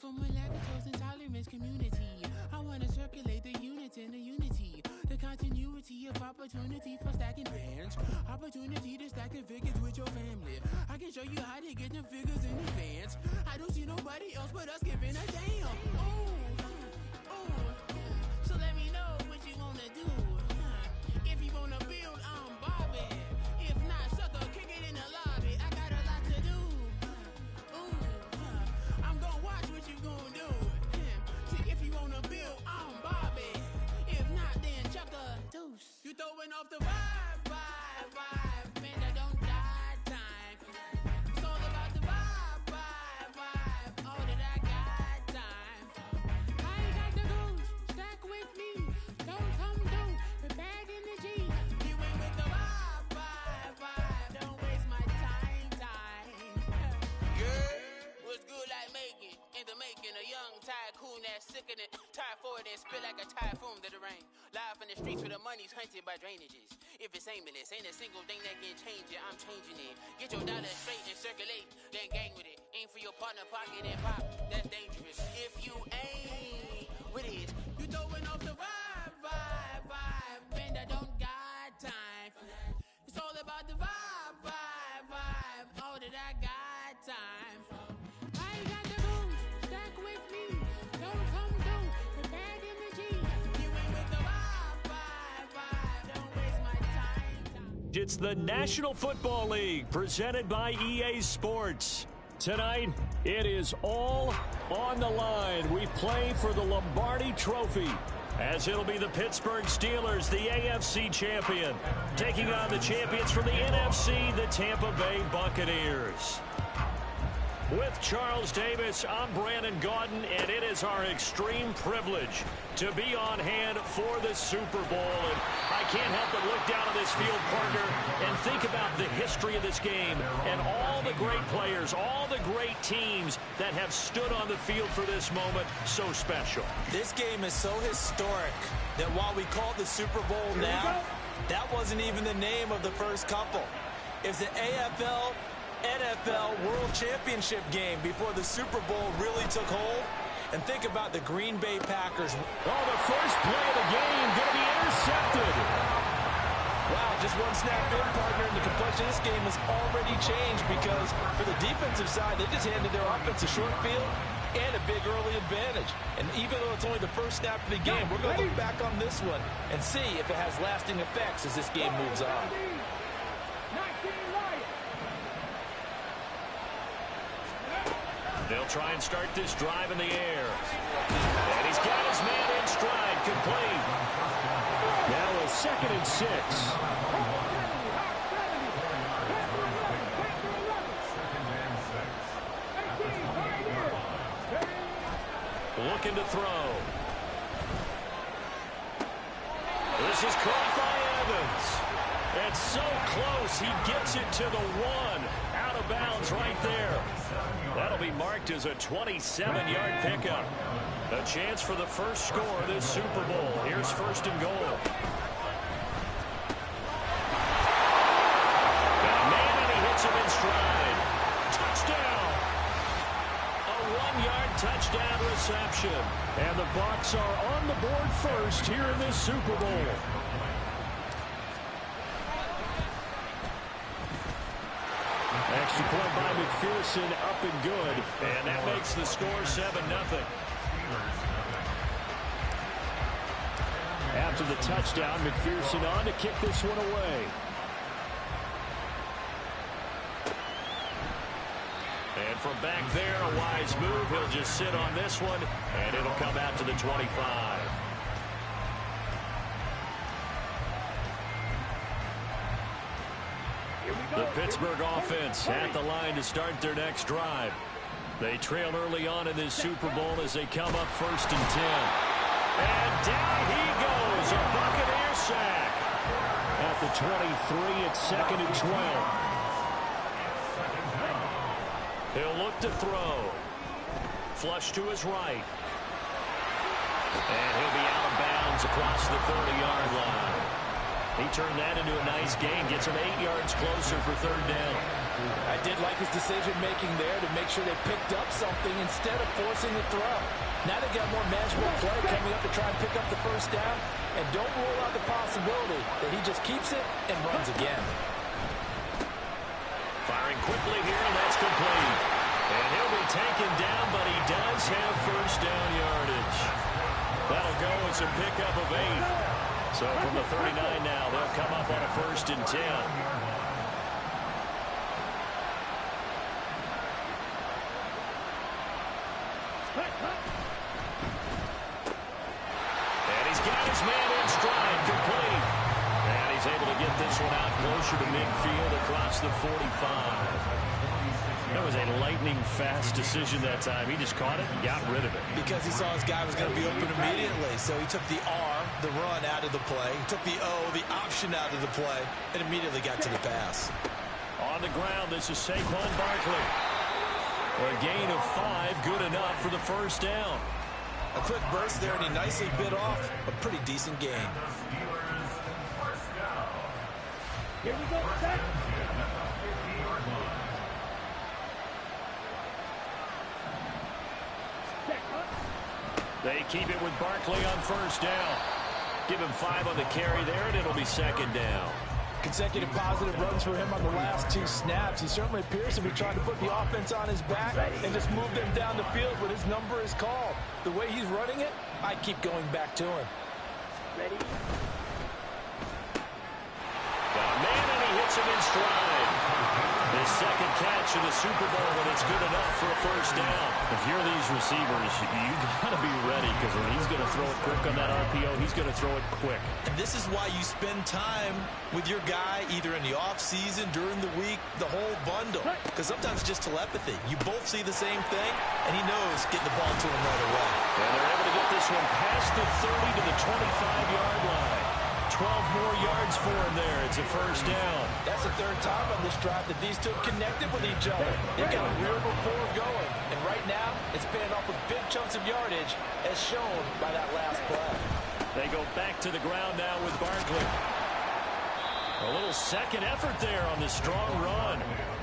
from a lactose intolerance community. I wanna circulate the unity and the unity, the continuity of opportunity for stacking bands, opportunity to stack the figures with your family. I can show you how to get the figures in advance. I don't see nobody else but us giving a damn. So let me know what you wanna do. If you wanna build, I'm Bobby. If not, sucker, kick it in the lobby. I got a lot to do. I'm gonna watch what you gonna do. See, if you wanna build, I'm Bobby. If not, then chuck a deuce. You throwing off the vibe. Man, that don't die time. It's all about the vibe. All that I got time. I ain't got the goose. Stack with me. Don't come through. We're bad energy. You ain't with the vibe. Don't waste my time. Yeah. What's good like making? In the making, a young tycoon that's sickening. Tie forward and spit like a typhoon to the rain. Live in the streets where the money's hunted by drainages. If it's aimless, ain't a single thing that can change it. I'm changing it. Get your dollar straight and circulate, then gang with it. Aim for your partner, pocket and pop. That's dangerous. If you ain't with it, you throwing off the vibe. Man, I don't got time for that. It's all about the vibe. All that I got time for. I ain't got the goose. Stack with me. Don't come through with bad energy. You ain't with the vibe. Don't waste my time. It's the National Football League presented by EA Sports. Tonight, it is all on the line. We play for the Lombardi Trophy, as it'll be the Pittsburgh Steelers, the AFC champion, taking on the champions from the NFC, the Tampa Bay Buccaneers. With Charles Davis, I'm Brandon Gaudin, and it is our extreme privilege to be on hand for the Super Bowl. And I can't help but look down on this field, partner, and think about the history of this game and all the great players, all the great teams that have stood on the field for this moment. So special. This game is so historic that while we call it the Super Bowl now, that wasn't even the name of the first couple. It's the AFL NFL World Championship game before the Super Bowl really took hold. And think about the Green Bay Packers. Oh, the first play of the game going to be intercepted. Wow, just one snap in, partner, and the complexion of this game has already changed because for the defensive side, they just handed their offense a short field and a big early advantage. And even though it's only the first snap of the game, we're going to look back on this one and see if it has lasting effects as this game moves on. They'll try and start this drive in the air. And he's got his man in stride, complete. Now a 2nd and 6. Looking to throw. This is caught by Evans. It's so close, he gets it to the 1. Out of bounds right there. That'll be marked as a 27-yard pickup. A chance for the first score of this Super Bowl. Here's 1st and goal. Got a man and he hits him in stride. Touchdown! A 1-yard touchdown reception. And the Bucs are on the board first here in this Super Bowl. Extra point by McPherson, up and good. And that makes the score 7-0. After the touchdown, McPherson on to kick this one away. And from back there, a wise move. He'll just sit on this one, and it'll come out to the 25. The Pittsburgh offense at the line to start their next drive. They trail early on in this Super Bowl as they come up 1st and 10. And down he goes, a Buccaneer sack. At the 23, it's 2nd and 12. He'll look to throw. Flush to his right. And he'll be out of bounds across the 30-yard line. He turned that into a nice gain, gets him 8 yards closer for 3rd down. I did like his decision-making there to make sure they picked up something instead of forcing the throw. Now they've got more manageable play coming up to try and pick up the first down. And don't rule out the possibility that he just keeps it and runs again. Firing quickly here, and that's complete. And he'll be taken down, but he does have first down yardage. That'll go as a pickup of 8. So from the 39 now, they'll come up on a 1st and 10. And he's got his man in stride, complete. And he's able to get this one out closer to midfield across the 45. That was a lightning-fast decision that time. He just caught it and got rid of it. Because he saw his guy was going to be open immediately. So he took the R, the run, out of the play. He took the O, the option, out of the play, and immediately got to the pass. On the ground, this is Saquon Barkley. A gain of 5, good enough for the first down. A quick burst there, and he nicely bit off a pretty decent gain. Here we go, set. They keep it with Barkley on first down. Give him 5 on the carry there, and it'll be 2nd down. Consecutive positive runs for him on the last 2 snaps. He certainly appears to be trying to put the offense on his back and just move them down the field when his number is called. The way he's running it, I keep going back to him. Ready? Got a man, and he hits him in stride. His 2nd catch in the Super Bowl, and it's good enough for a first down. If you're these receivers, you got to be ready, because when he's going to throw it quick on that RPO, he's going to throw it quick. And this is why you spend time with your guy either in the offseason, during the week, the whole bundle. Because sometimes it's just telepathy. You both see the same thing, and he knows getting the ball to him right away. And they're able to get this one past the 30 to the 25-yard line. 12 more yards for him there. It's a first down. That's the 3rd time on this drive that these two connected with each other. They've got a real rapport going. And right now, it's paying off with big chunks of yardage, as shown by that last play. They go back to the ground now with Barkley. A little second effort there on the strong run.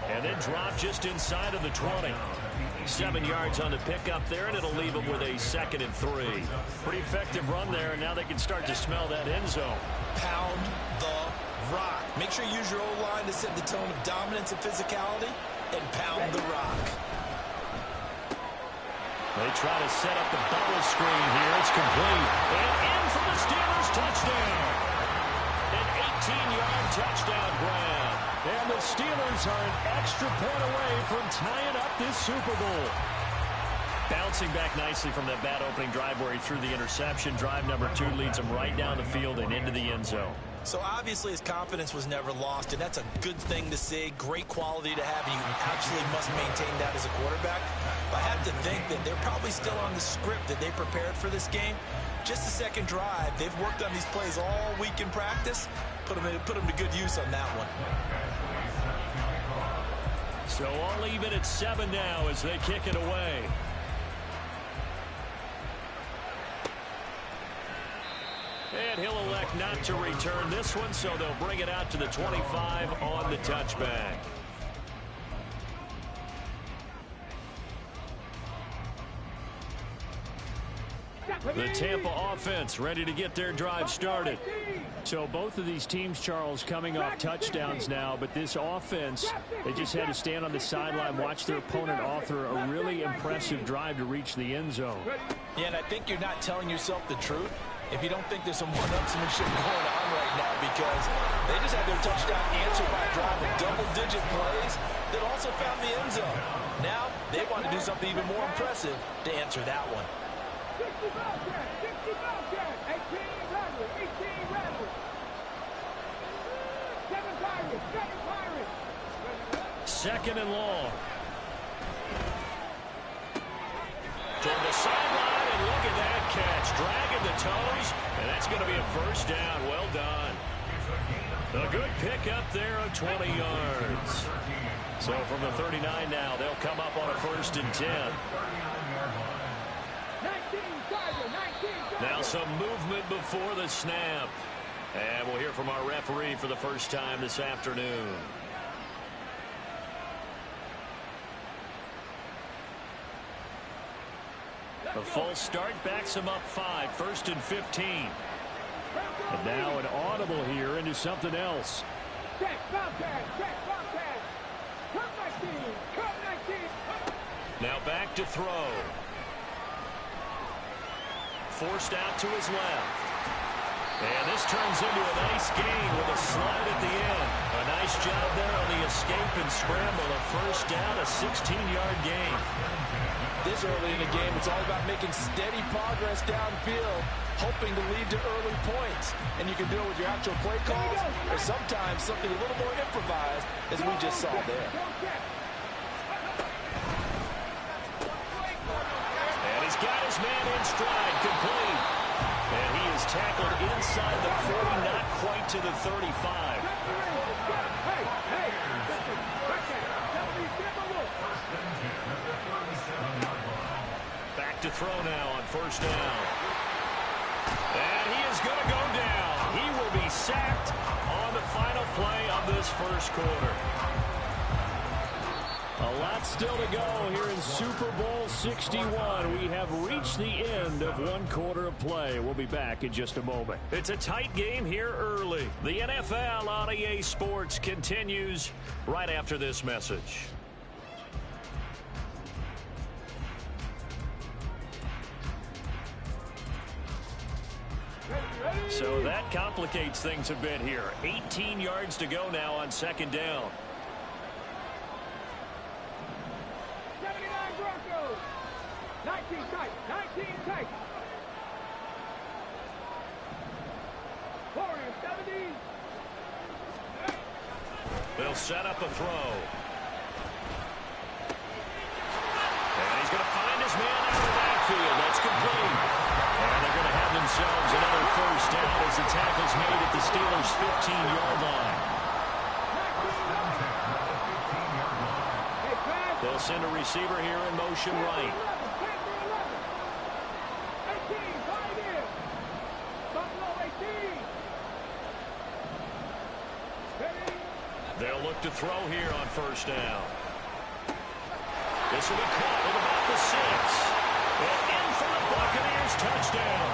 And then drop just inside of the 20. 7 yards on the pickup there, and it'll leave them with a 2nd and 3. Pretty effective run there, and now they can start to smell that end zone. Pound the rock. Make sure you use your O-line to set the tone of dominance and physicality, and pound the rock. They try to set up the bubble screen here. It's complete. And in for the Steelers touchdown. An 18-yard touchdown grab. And the Steelers are an extra point away from tying up this Super Bowl. Bouncing back nicely from that bad opening drive where he threw the interception. Drive number 2 leads him right down the field and into the end zone. So obviously his confidence was never lost, and that's a good thing to see. Great quality to have, and you absolutely must maintain that as a quarterback. But I have to think that they're probably still on the script that they prepared for this game. Just the 2nd drive. They've worked on these plays all week in practice. Put them to good use on that one. So all even at 7 now as they kick it away. And he'll elect not to return this one, so they'll bring it out to the 25 on the touchback. The Tampa offense ready to get their drive started. So both of these teams, Charles, coming off touchdowns now, but this offense, they just had to stand on the sideline, watch their opponent author a really impressive drive to reach the end zone. Yeah, and I think you're not telling yourself the truth if you don't think there's some one-upsmanship going on right now, because they just had their touchdown answered by a drive of double-digit plays that also found the end zone. Now they want to do something even more impressive to answer that one. 60 Bobcats, 18 Rebels, 18 Rebels. 7 Pirates, 7 Pirates. 2nd and long. Toward the sideline, and look at that catch. Dragging the toes, and that's going to be a first down. Well done. A good pickup there of 20 yards. So from the 39 now, they'll come up on a 1st and 10. Now some movement before the snap. And we'll hear from our referee for the first time this afternoon. A false start backs him up 5, 1st and 15. And now an audible here into something else. Check, Bobcat, check, Bobcat. Come 19, come 19. Now back to throw. Forced out to his left. And this turns into a nice gain with a slide at the end. A nice job there on the escape and scramble. A first down, a 16-yard gain. This early in the game, it's all about making steady progress downfield, hoping to lead to early points. And you can do it with your actual play calls, or sometimes something a little more improvised, as we just saw there. And he's got his man in stride, complete. And he is tackled inside the 40, not quite to the 35. Back to throw now on first down. And he is going to go down. He will be sacked on the final play of this first quarter. A lot still to go here in Super Bowl 61. We have reached the end of one quarter of play. We'll be back in just a moment. It's a tight game here early. The NFL on EA Sports continues right after this message. So that complicates things a bit here. 18 yards to go now on second down. 19 tight, 19 tight. 70. They'll set up a throw. And he's going to find his man out of the backfield. That's complete. And they're going to have themselves another first down as the tackle's made at the Steelers' 15-yard line. They'll send a receiver here in motion right. They'll look to throw here on first down. This will be caught at about the 6. And in for the Buccaneers touchdown.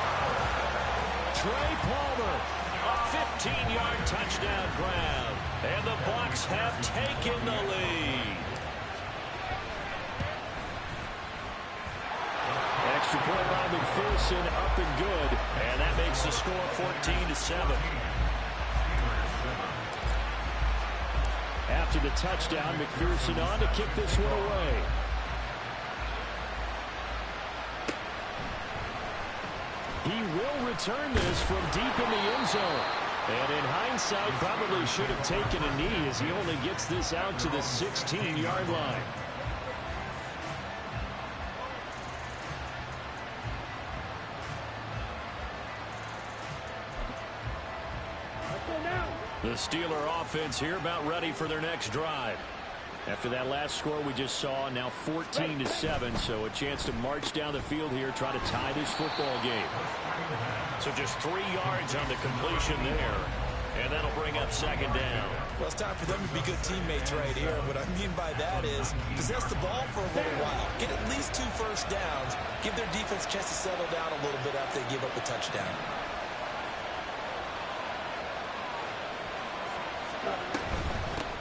Trey Palmer, a 15-yard touchdown grab. And the Bucs have taken the lead. Extra point by McPherson, up and good. And that makes the score 14-7. After the touchdown, McPherson on to kick this one away. He will return this from deep in the end zone. And in hindsight, probably should have taken a knee as he only gets this out to the 16-yard line. The Steeler offense here about ready for their next drive. After that last score we just saw, now 14-7, so a chance to march down the field here, try to tie this football game. So just 3 yards on the completion there, and that'll bring up second down. Well, it's time for them to be good teammates right here. What I mean by that is possess the ball for a little while, get at least 2 first downs, give their defense a chance to settle down a little bit after they give up a touchdown.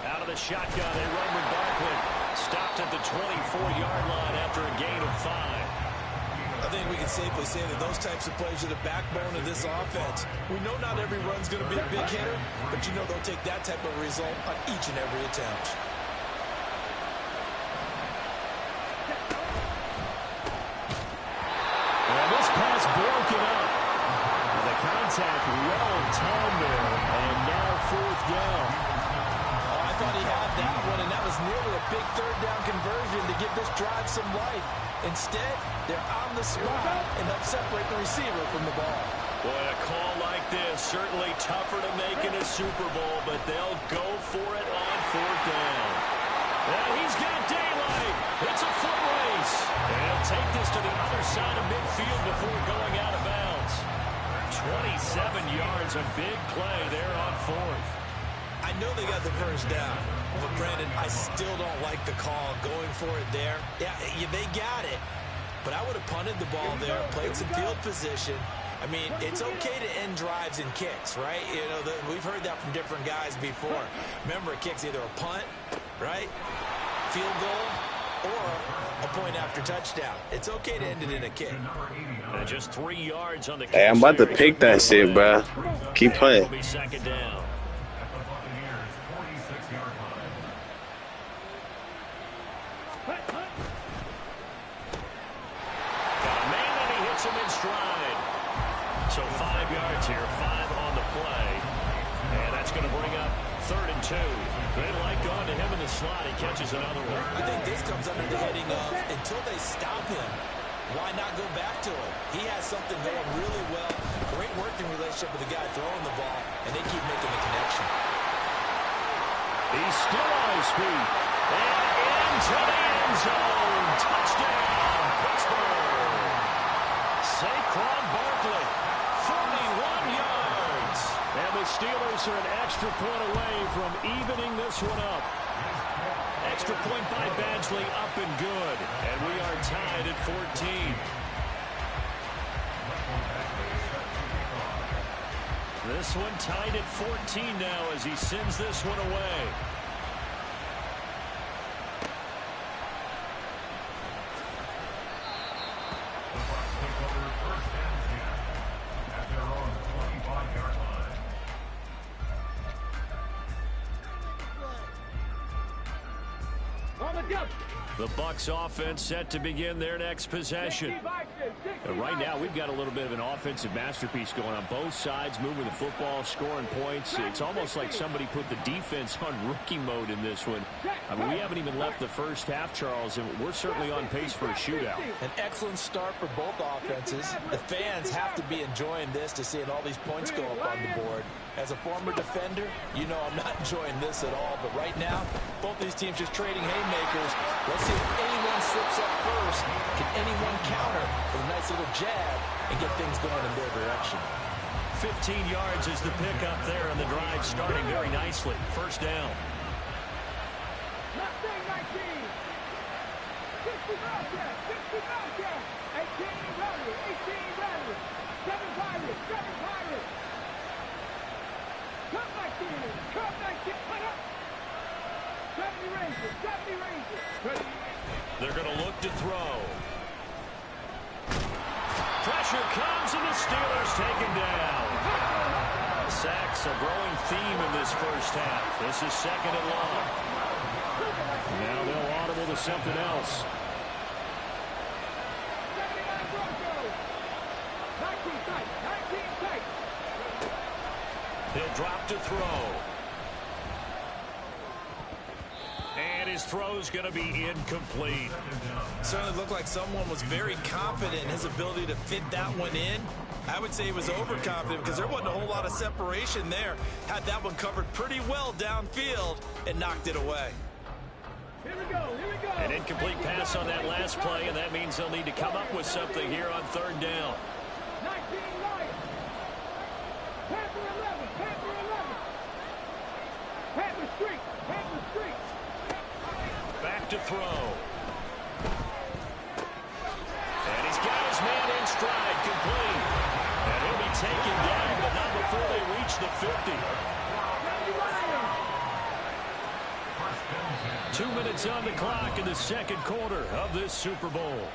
Out of the shotgun, they run with Barkley. Stopped at the 24-yard line after a gain of 5. I think we can safely say that those types of plays are the backbone of this offense. We know not every run's going to be a big hitter, but you know they'll take that type of result on each and every attempt. And this pass broken up. The contact well timed there, and now fourth down. I thought he had that one, and that was nearly a big third down conversion to give this drive some life. Instead, they're on the spot and help separate the receiver from the ball. Boy, a call like this, certainly tougher to make in a Super Bowl, but they'll go for it on fourth down. And he's got daylight. It's a foot race. And he'll take this to the other side of midfield before going out of bounds. 27 yards, a big play there on fourth. I know they got the first down, but Brandon, I still don't like the call going for it there. Yeah, they got it, but I would have punted the ball there, played some field position. I mean, it's okay to end drives and kicks, right? You know, we've heard that from different guys before. Remember, a kick's either a punt, right, field goal, or a point after touchdown. It's okay to end it in a kick. And just 3 yards on the Hey, I'm about to pick that shit, bro. Keep playing. It'll be second down. Him in stride. So 5 yards here, 5 on the play. And that's going to bring up 3rd and 2. They like going to him in the slot. He catches another one. I think this comes under the heading of, until they stop him, why not go back to him? He has something going really well. Great working relationship with the guy throwing the ball, and they keep making the connection. He's still on his feet. And into the end zone. Touchdown, Pittsburgh. Saquon Barkley, 41 yards. And the Steelers are an extra point away from evening this one up. Extra point by Badgley, up and good. And we are tied at 14. This one tied at 14 now as he sends this one away. The Bucs offense set to begin their next possession. Right now, we've got a little bit of an offensive masterpiece going on both sides, moving the football, scoring points. It's almost like somebody put the defense on rookie mode in this one. I mean, we haven't even left the first half, Charles, and we're certainly on pace for a shootout. An excellent start for both offenses. The fans have to be enjoying this to seeing all these points go up on the board. As a former defender, you know I'm not enjoying this at all. But right now, both these teams just trading haymakers. Let's see if anyone slips up first. Can anyone counter with a nice little jab and get things going in their direction? 15 yards is the pickup there, and the drive starting very nicely. First down. 70 Rangers. They're going to look to throw. Pressure comes, and the Steelers taken down. Sacks a growing theme in this first half. This is second and long. Now they'll audible to something else. 79 Broncos. 19 tight. 19 tight. He'll drop to throw. And his throw's going to be incomplete. Certainly looked like someone was very confident in his ability to fit that one in. I would say he was overconfident because there wasn't a whole lot of separation there. Had that one covered pretty well downfield and knocked it away. Here we go. Here we go. An incomplete pass on that last play, and that means they'll need to come up with something here on third down. 19 Lions. Panther 11. Panther 11. Panther streak. Panther streak. Back to throw. And he's got his man in stride, complete. And he'll be taken down, but not before they reach the 50. 2 minutes on the clock in the second quarter of this Super Bowl.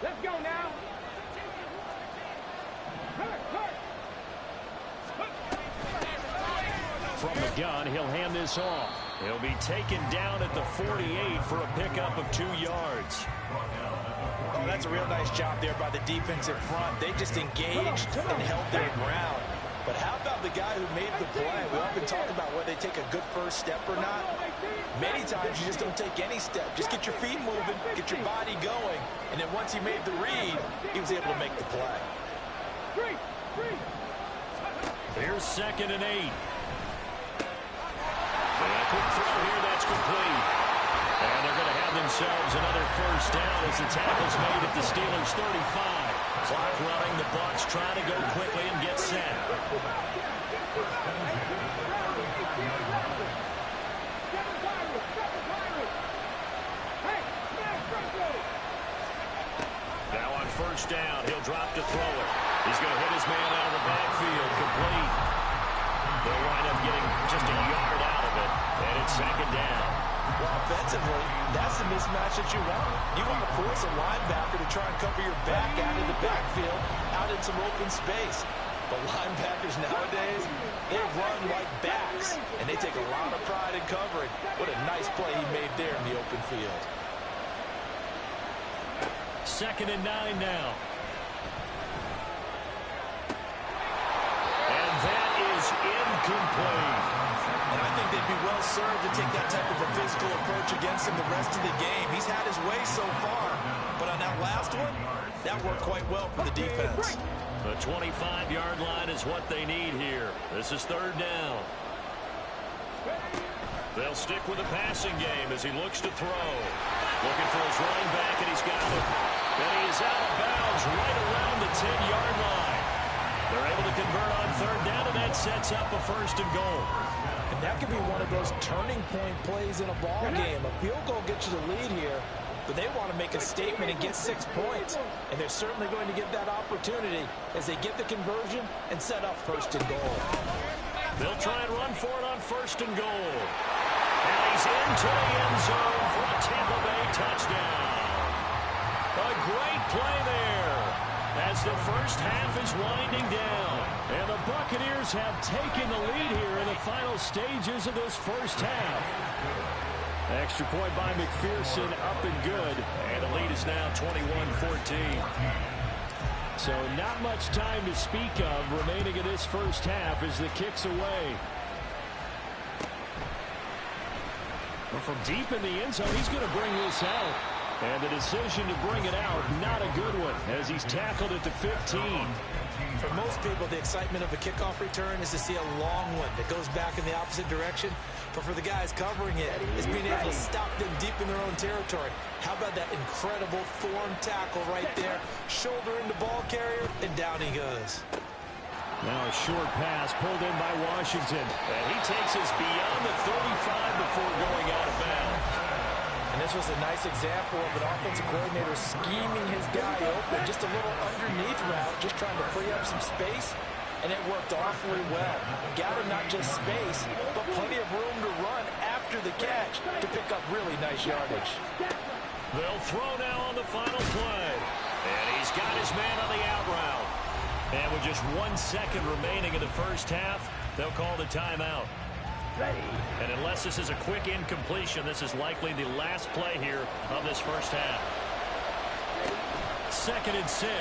Let's go now. From the gun, he'll hand this off. He'll be taken down at the 48 for a pickup of 2 yards. Oh, that's a real nice job there by the defensive front. They just engaged and held their ground. But how about the guy who made the play? We often talk about whether they take a good first step or not. Many times you just don't take any step. Just get your feet moving, get your body going, and then once he made the read, he was able to make the play. Here's 2nd and 8. And a quick throw here, that's complete. And they're going to have themselves another first down as the tackle's made at the Steelers' 35. Clock running, the Bucs trying to go quickly and get set. first down. He'll drop to throw it. He's going to hit his man out of the backfield. Complete. They'll wind up getting just a yard out of it, and it's second down. Well, offensively, that's the mismatch that you want. You want to force a linebacker to try and cover your back out of the backfield, out in some open space. But linebackers nowadays, they run like backs, and they take a lot of pride in covering. What a nice play he made there in the open field. 2nd and 9 now. And that is incomplete. And I think they'd be well served to take that type of a physical approach against him the rest of the game. He's had his way so far, but on that last one, that worked quite well for the defense. The 25-yard line is what they need here. This is 3rd down. They'll stick with the passing game as he looks to throw. Looking for his running back, and he's got it. And he is out of bounds right around the 10-yard line. They're able to convert on 3rd down, and that sets up a 1st and goal. And that could be one of those turning point plays in a ball game. A field goal gets you the lead here, but they want to make a statement and get 6 points. And they're certainly going to get that opportunity as they get the conversion and set up 1st and goal. They'll try and run for it on 1st and goal. And he's into the end zone for a Tampa Bay touchdown. A great play there as the first half is winding down. And the Buccaneers have taken the lead here in the final stages of this first half. Extra point by McPherson, up and good. And the lead is now 21-14. So not much time to speak of remaining in this first half as the kick's away. Well, from deep in the end zone, he's going to bring this out. And the decision to bring it out, not a good one, as he's tackled it to 15. For most people, the excitement of a kickoff return is to see a long one that goes back in the opposite direction. But for the guys covering it, it's being able to stop them deep in their own territory. How about that incredible form tackle right there? Shoulder into ball carrier, and down he goes. Now a short pass pulled in by Washington. And he takes us beyond the 35 before going out of bounds. And this was a nice example of an offensive coordinator scheming his guy open. Just a little underneath route, just trying to free up some space. And it worked awfully well. Got him not just space, but plenty of room to run after the catch to pick up really nice yardage. They'll throw now on the final play. And he's got his man on the out route. And with just 1 second remaining in the first half, they'll call the timeout. And unless this is a quick incompletion, this is likely the last play here of this first half. 2nd and 6.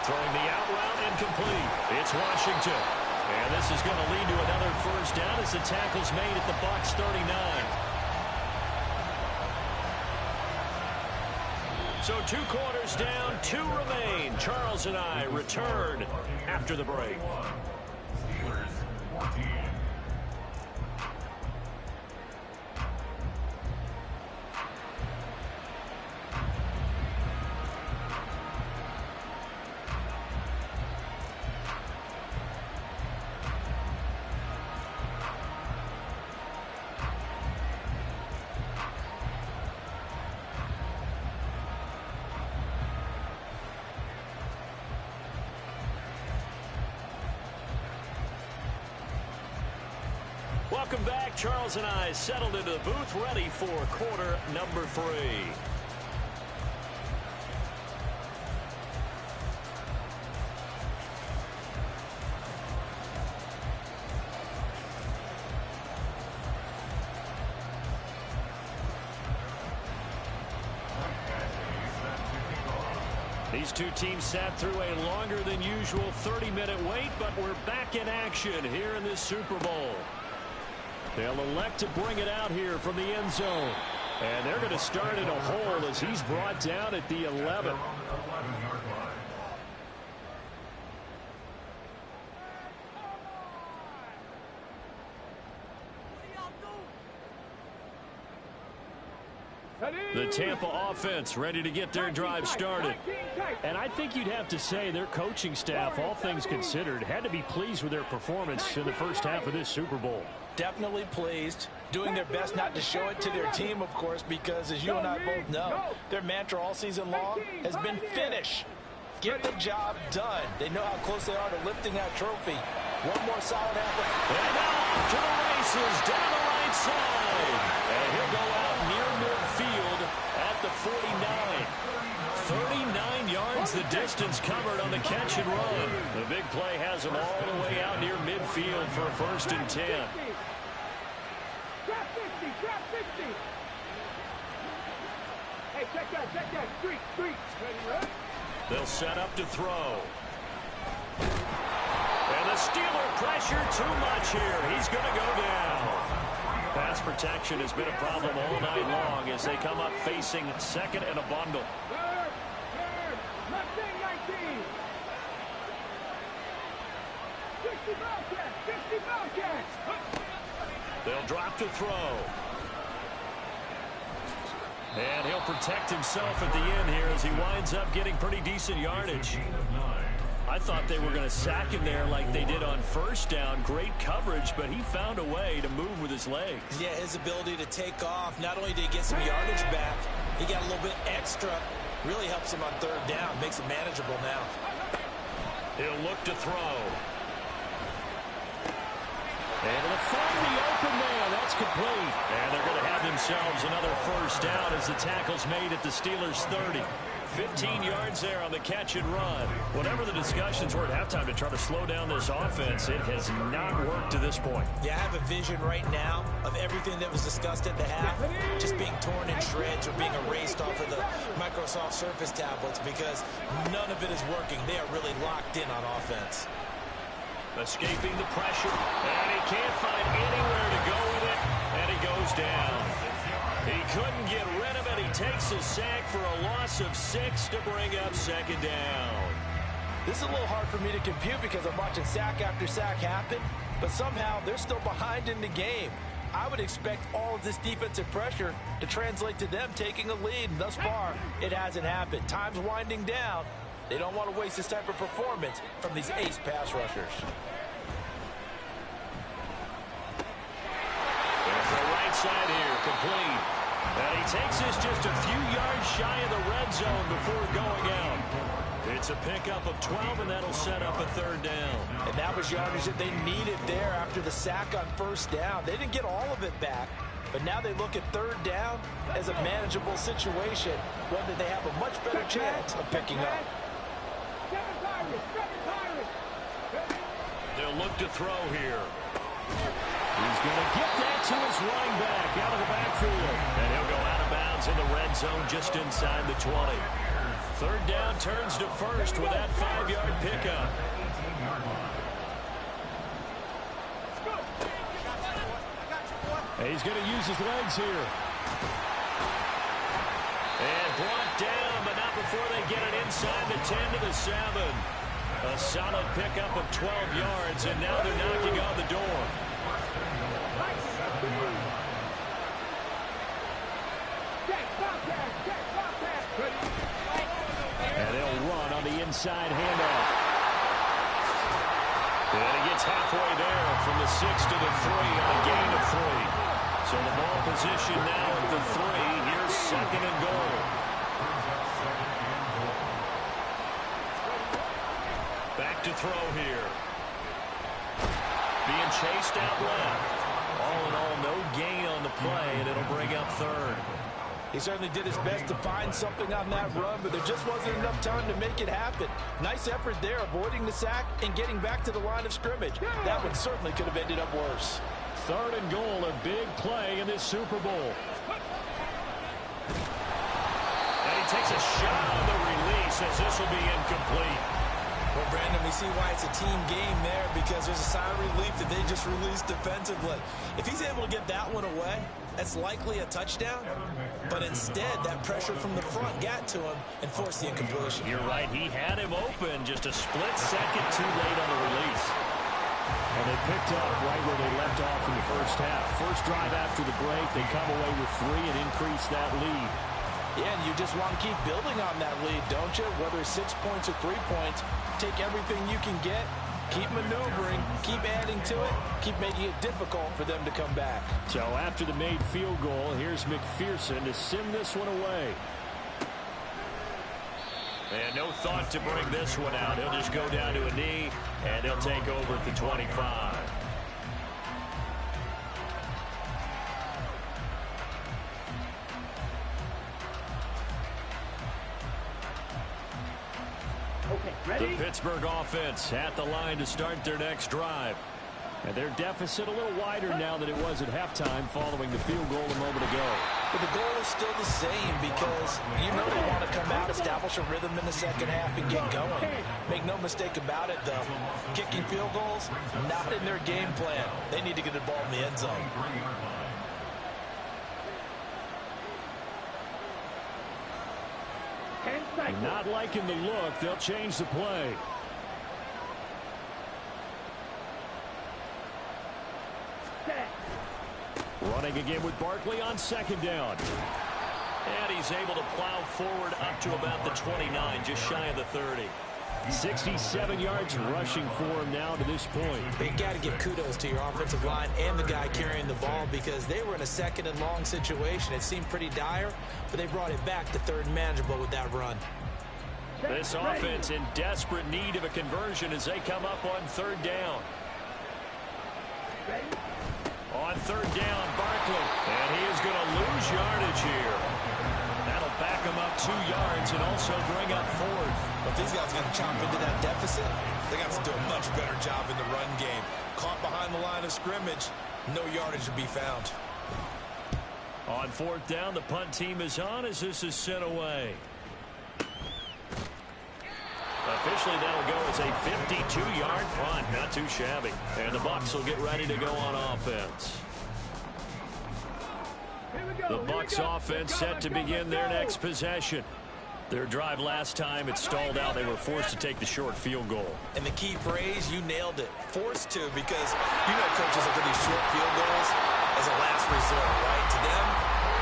Throwing the out route incomplete. It's Washington. And this is going to lead to another first down as the tackle's made at the Bucs 39. So 2 quarters down, 2 remain. Charles and I return after the break. Welcome back. Charles and I settled into the booth, ready for quarter number 3. These two teams sat through a longer than usual 30-minute wait, but we're back in action here in this Super Bowl. They'll elect to bring it out here from the end zone. And they're going to start in a hole as he's brought down at the 11. The Tampa offense ready to get their drive started. And I think you'd have to say their coaching staff, all things considered, had to be pleased with their performance in the first half of this Super Bowl. Definitely pleased. doing their best not to show it to their team, of course, because as you and I both know, their mantra all season long has been finish. Get the job done. They know how close they are to lifting that trophy. One more solid half. And off to the races down the right side. And he'll go out near midfield at the 49. 39 yards the distance covered on the catch and run. The big play has him all the way out near midfield for a 1st and 10. Trap 50, trap 50. Hey, check that. Street. Ready, right? They'll set up to throw. And the Steeler pressure too much here. He's going to go down. Pass protection has been a problem all night long as they come up facing 2nd and a bundle. Third. Mustang 19. 60 Bellcat. They'll drop to throw. And he'll protect himself at the end here as he winds up getting pretty decent yardage. I thought they were going to sack him there like they did on 1st down. Great coverage, but he found a way to move with his legs. Yeah, his ability to take off. Not only did he get some yardage back, he got a little bit extra. Really helps him on 3rd down. Makes it manageable now. He'll look to throw. And to find the open man, that's complete. And they're going to have themselves another 1st down as the tackle's made at the Steelers' 30. 15 yards there on the catch and run. Whatever the discussions were at halftime to try to slow down this offense, it has not worked to this point. Yeah, I have a vision right now of everything that was discussed at the half just being torn in shreds or being erased off of the Microsoft Surface tablets because none of it is working. They are really locked in on offense. Escaping the pressure, and he can't find anywhere to go with it, and he goes down. He couldn't get rid of it. He takes a sack for a loss of 6 to bring up 2nd down. This is a little hard for me to compute because I'm watching sack after sack happen, but somehow they're still behind in the game. I would expect all of this defensive pressure to translate to them taking a lead, and thus far, it hasn't happened. Time's winding down. They don't want to waste this type of performance from these ace pass rushers. There's the right side here, complete. And he takes this just a few yards shy of the red zone before going out. It's a pickup of 12, and that'll set up a 3rd down. And that was yardage that they needed there after the sack on 1st down. They didn't get all of it back, but now they look at 3rd down as a manageable situation, one that they have a much better chance of picking up. They'll look to throw here. He's going to get that to his running back out of the backfield. And he'll go out of bounds in the red zone just inside the 20. 3rd down turns to 1st with that 5-yard pickup. And he's going to use his legs here. And brought down, but not before they get it inside the 10 to the 7. A solid pickup of 12 yards, and now they're knocking on the door. And they'll run on the inside handoff. And he gets halfway there from the 6 to the 3 on a gain of 3. So the ball position now at the 3. Here's 2nd and goal. Back to throw here. Being chased out left. All in all, no gain on the play, and it'll bring up 3rd. He certainly did his best to find something on that run, but there just wasn't enough time to make it happen. Nice effort there, avoiding the sack and getting back to the line of scrimmage. That one certainly could have ended up worse. 3rd and goal, a big play in this Super Bowl. And he takes a shot on the release as this will be incomplete. Well, Brandon, we see why it's a team game there because there's a sigh of relief that they just released defensively. If he's able to get that one away, that's likely a touchdown. But instead, that pressure from the front got to him and forced the incompletion. You're right. He had him open just a split second too late on the release. And they picked up right where they left off in the first half. First drive after the break, they come away with 3 and increase that lead. Yeah, and you just want to keep building on that lead, don't you? Whether it's 6 points or 3 points, take everything you can get Keep maneuvering, keep adding to it, keep making it difficult for them to come back. So after the made field goal, here's McPherson to sim this one away. And no thought to bring this one out. He'll just go down to a knee, and they'll take over at the 25. The Pittsburgh offense at the line to start their next drive. And their deficit a little wider now than it was at halftime following the field goal a moment ago. But the goal is still the same because you know they want to come out, establish a rhythm in the second half, and get going. Make no mistake about it, though. Kicking field goals, not in their game plan. They need to get the ball in the end zone. Not liking the look. They'll change the play. Running again with Barkley on second down. And he's able to plow forward up to about the 29, just shy of the 30. 67 yards rushing for him now to this point. You got to give kudos to your offensive line and the guy carrying the ball because they were in a second and long situation. It seemed pretty dire, but they brought it back to third and manageable with that run. This offense in desperate need of a conversion as they come up on third down. On third down, Barkley. And he is going to lose yardage here. That'll back him up 2 yards and also bring up fourth. But these guys are going to chomp into that deficit. They got to do a much better job in the run game. Caught behind the line of scrimmage, no yardage to be found. On fourth down, the punt team is on as this is sent away. Officially, that'll go as a 52-yard punt. Not too shabby. And the Bucs will get ready to go on offense. The Bucs offense set to begin their next possession. Their drive last time, it stalled out. They were forced to take the short field goal. And the key phrase, you nailed it. Forced to, because you know coaches look at these short field goals as a last resort, right? To them,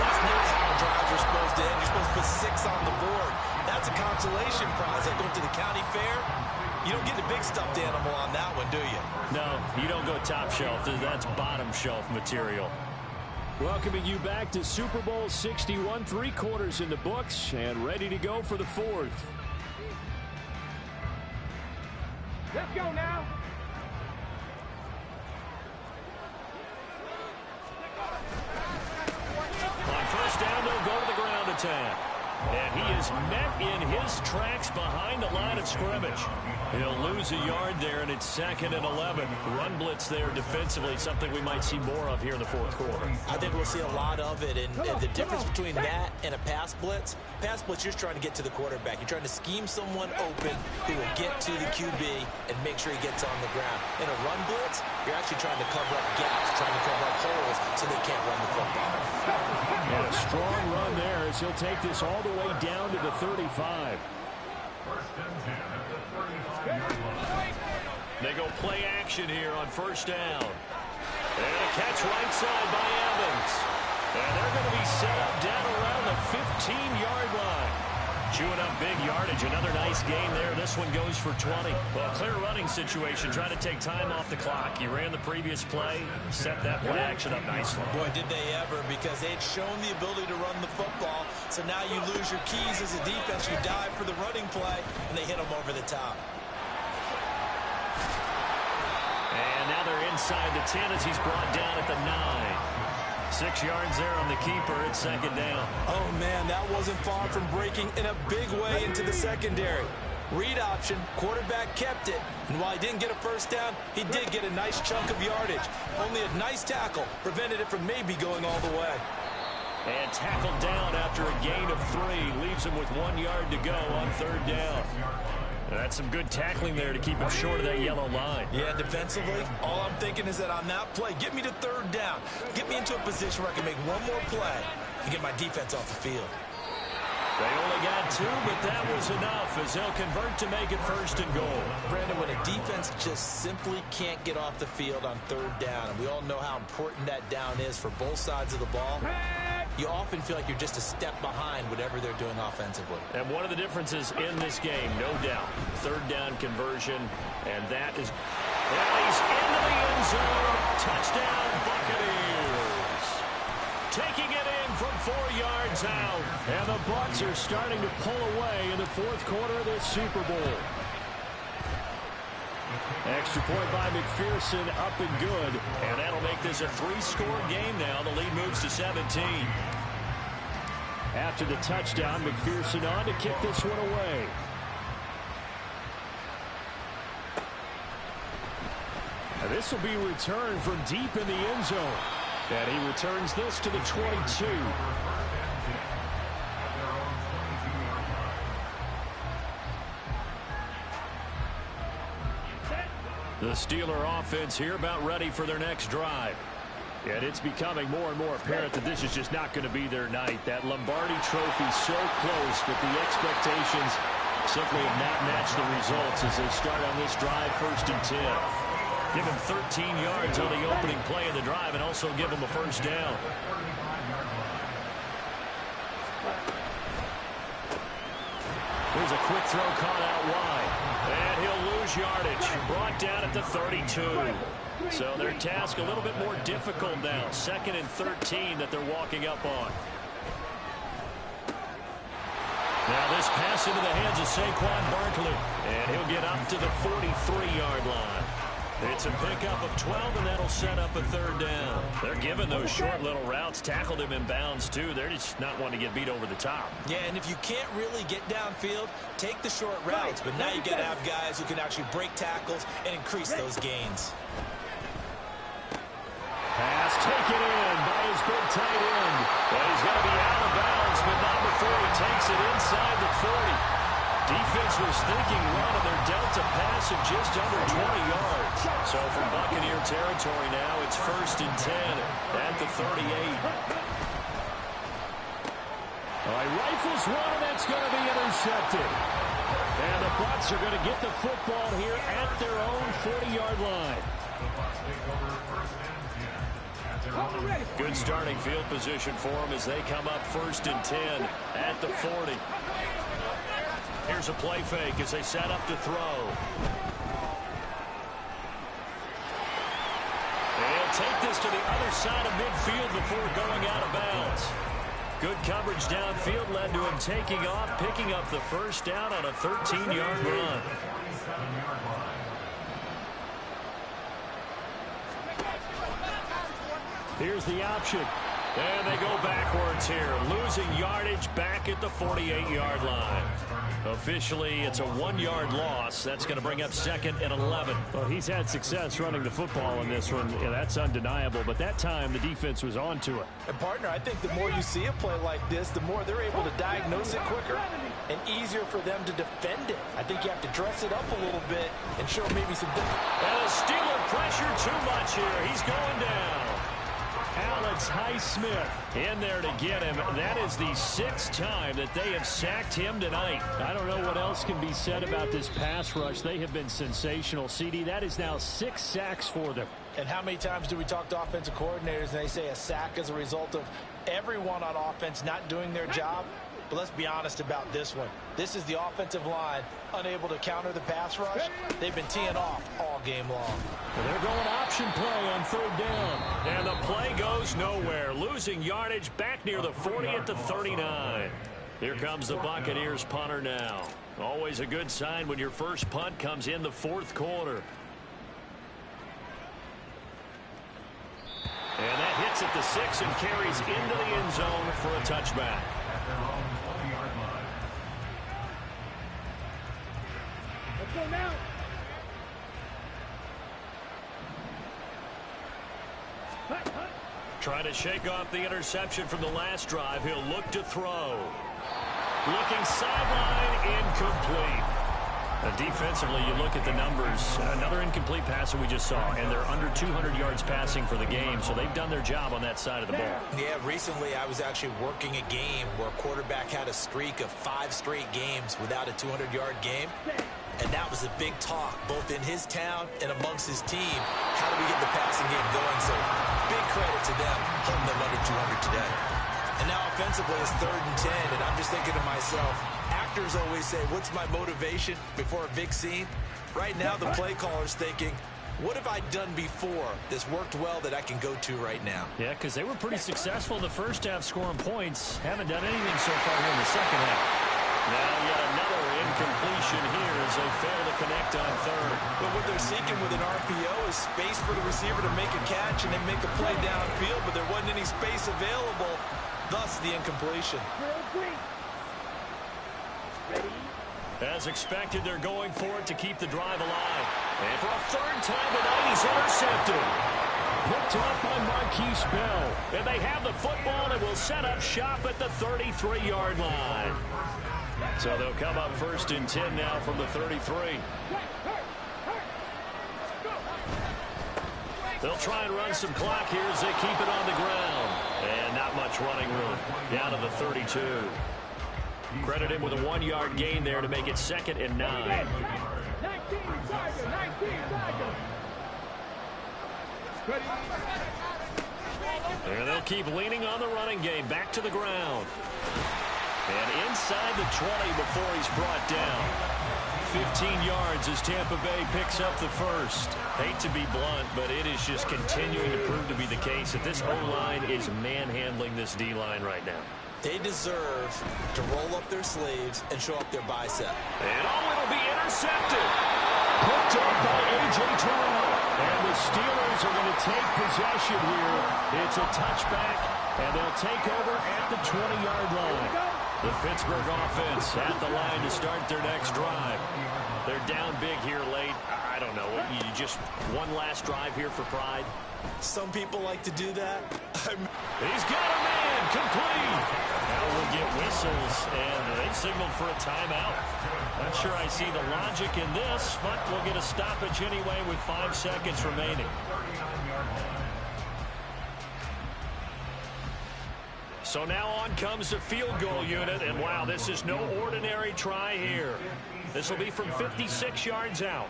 that's not how drives are supposed to end. You're supposed to put 6 on the board. That's a consolation prize. Like going to the county fair, you don't get the big stuffed animal on that one, do you? No, you don't go top shelf. That's bottom shelf material. Welcoming you back to Super Bowl 61, 3 quarters in the books, and ready to go for the fourth. Let's go now. On first down, they'll go to the ground attack. And he is met in his tracks behind the line of scrimmage. He'll lose a yard there, and it's 2nd and 11. Run blitz there defensively, something we might see more of here in the fourth quarter. I think we'll see a lot of it, and the difference between that and a pass blitz, you're just trying to get to the quarterback. You're trying to scheme someone open who will get to the QB and make sure he gets on the ground. In a run blitz, you're actually trying to cover up gaps, trying to cover up holes so they can't run the football. And a strong run there as he'll take this all the way down to the 35. They go play action here on first down. And a catch right side by Evans. And they're going to be set up down around the 15-yard line. Chewing up big yardage. Another nice gain there. This one goes for 20. Well, clear running situation. Trying to take time off the clock. He ran the previous play. Set that play action up nicely. Boy, did they ever, because they'd shown the ability to run the football. So now you lose your keys as a defense. You dive for the running play, and they hit them over the top. And now they're inside the 10 as he's brought down at the 9. 6 yards there on the keeper at second down. Oh, man, that wasn't far from breaking in a big way into the secondary. Read option, quarterback kept it, and while he didn't get a first down, he did get a nice chunk of yardage. Only a nice tackle prevented it from maybe going all the way. And tackled down after a gain of 3. Leaves him with 1 yard to go on third down. That's some good tackling there to keep him short of that yellow line. Yeah, defensively, all I'm thinking is that on that play, get me to third down. Get me into a position where I can make one more play and get my defense off the field. They only got 2, but that was enough as they'll convert to make it first and goal. Brandon, when a defense just simply can't get off the field on third down, and we all know how important that down is for both sides of the ball, you often feel like you're just a step behind whatever they're doing offensively. And one of the differences in this game, no doubt, third down conversion, and that is, well, he's into the end zone. Touchdown, Buccaneers. Taking it in from 4 yards out. And the Bucs are starting to pull away in the fourth quarter of this Super Bowl. Extra point by McPherson, up and good. And that'll make this a 3-score game now. The lead moves to 17. After the touchdown, McPherson on to kick this one away. And this will be returned from deep in the end zone. And he returns this to the 22. The Steeler offense here about ready for their next drive. And it's becoming more and more apparent that this is just not going to be their night. That Lombardi Trophy so close, but the expectations simply have not matched the results as they start on this drive, 1st and 10. Give him 13 yards on the opening play of the drive and also give him a first down. Here's a quick throw caught out wide. And he'll lose yardage. Brought down at the 32. So their task a little bit more difficult now. 2nd and 13 that they're walking up on. Now this pass into the hands of Saquon Barkley. And he'll get up to the 43-yard line. It's a pickup of 12, and that'll set up a 3rd down. They're giving those short little routes. Tackled him in bounds, too. They're just not wanting to get beat over the top. Yeah, and if you can't really get downfield, take the short routes. But now you got to have guys who can actually break tackles and increase those gains. Pass taken in by his big tight end. Well, he's going to be out of bounds, but not before he takes it inside the 40. Defense was thinking run, and they're dealt a pass of just under 20 yards. So from Buccaneer territory now, it's 1st and 10 at the 38. All right, rifles one, and that's going to be intercepted. And the Bucs are going to get the football here at their own 40-yard line. Good starting field position for them as they come up 1st and 10 at the 40. Here's a play fake as they set up to throw. They'll take this to the other side of midfield before going out of bounds. Good coverage downfield led to him taking off, picking up the first down on a 13-yard run. Here's the option. And they go backwards here, losing yardage back at the 48-yard line. Officially, it's a 1-yard loss. That's going to bring up 2nd and 11. Well, he's had success running the football in this one. Yeah, that's undeniable. But that time, the defense was on to it. And, partner, I think the more you see a play like this, the more they're able to diagnose it quicker and easier for them to defend it. I think you have to dress it up a little bit and show maybe some different. And the Steeler pressure too much here. He's going down. Alex Highsmith in there to get him. That is the 6th time that they have sacked him tonight. I don't know what else can be said about this pass rush. They have been sensational. CD, that is now 6 sacks for them. And how many times do we talk to offensive coordinators and they say a sack as a result of everyone on offense not doing their job? But let's be honest about this one. This is the offensive line unable to counter the pass rush. They've been teeing off all game long. Well, they're going option play on 3rd down. And the play goes nowhere. Losing yardage back near the 40 at the 39. Here comes the Buccaneers punter now. Always a good sign when your first punt comes in the 4th quarter. And that hits at the 6 and carries into the end zone for a touchback. Let's go now. Trying to shake off the interception from the last drive. He'll look to throw. Looking sideline, incomplete. Defensively, you look at the numbers. Another incomplete pass that we just saw, and they're under 200 yards passing for the game, so they've done their job on that side of the ball. Yeah, recently I was actually working a game where a quarterback had a streak of 5 straight games without a 200-yard game, and that was a big talk, both in his town and amongst his team. How do we get the passing game going? So big credit to them, holding them under 200 today. And now offensively it's 3rd and 10, and I'm just thinking to myself, actors always say, what's my motivation before a big scene? Right now the play caller's thinking, what have I done before that's worked well that I can go to right now? Yeah, because they were pretty successful in the first half scoring points. Haven't done anything so far here in the second half. Now yet another incompletion here as they fail to connect on 3rd. But what they're seeking with an RPO is space for the receiver to make a catch and then make a play downfield, but there wasn't any space available, thus the incompletion. As expected, they're going for it to keep the drive alive. And for a 3rd time tonight, he's intercepted. Picked up by Marquise Bell. And they have the football and will set up shop at the 33-yard line. So they'll come up 1st and 10 now from the 33. They'll try and run some clock here as they keep it on the ground. And not much running room. Down to the 32. Credit him with a 1-yard gain there to make it 2nd and 9. And they'll keep leaning on the running game. Back to the ground. And inside the 20 before he's brought down. 15 yards as Tampa Bay picks up the first. Hate to be blunt, but it is just continuing to prove to be the case that this O-line is manhandling this D-line right now. They deserve to roll up their sleeves and show up their bicep. And it'll be intercepted. Picked up by A.J. Terrell. And the Steelers are going to take possession here. It's a touchback, and they'll take over at the 20-yard line. The Pittsburgh offense at the line to start their next drive. They're down big here late. I don't know. You just one last drive here for pride? Some people like to do that. He's got a man complete. Now we'll get whistles, and they signaled for a timeout. Not sure I see the logic in this, but we'll get a stoppage anyway with 5 seconds remaining. So now on comes the field goal unit, and wow, this is no ordinary try here. This will be from 56 yards out.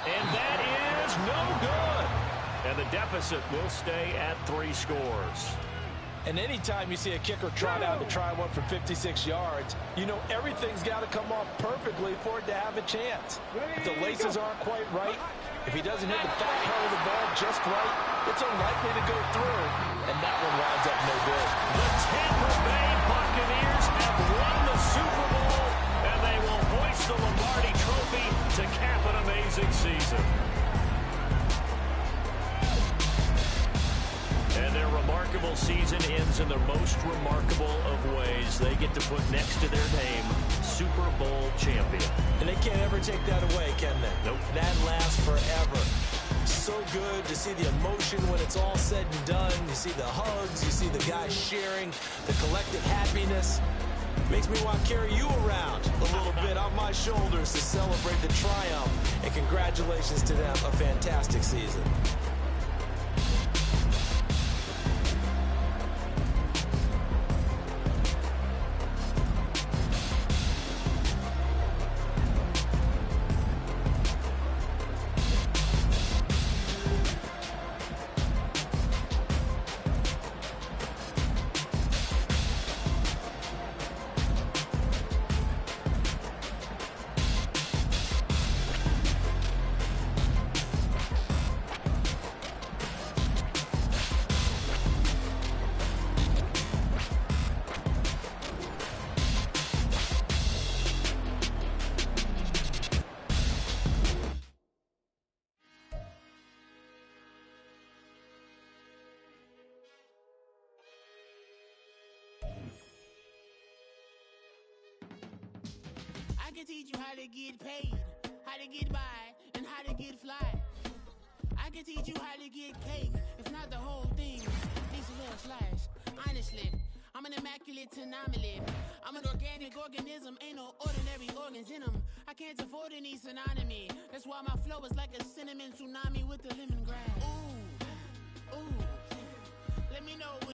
And that is no good. And the deficit will stay at 3 scores. And anytime you see a kicker trot out to try one from 56 yards, you know everything's got to come off perfectly for it to have a chance. If the laces aren't quite right, if he doesn't hit the fat part of the ball just right, it's unlikely to go through. And that one winds up no good. The Tampa Bay Buccaneers have won the Super Bowl, and they will hoist the Lombardi Trophy to cap an amazing season. And their remarkable season ends in the most remarkable of ways. They get to put next to their name, Super Bowl champion. And they can't ever take that away, can they? Nope. That lasts forever. So good to see the emotion when it's all said and done. You see the hugs, you see the guys sharing, the collective happiness. Makes me want to carry you around a little bit on my shoulders to celebrate the triumph. And congratulations to them, a fantastic season. I can teach you how to get paid, how to get by, and how to get fly. I can teach you how to get cake, if not the whole thing, just a little slice. Honestly, I'm an immaculate anomaly. I'm an organic organism, ain't no ordinary organs in them. I can't afford any synonymy. That's why my flow is like a cinnamon tsunami with the lemongrass. Ooh, ooh, let me know.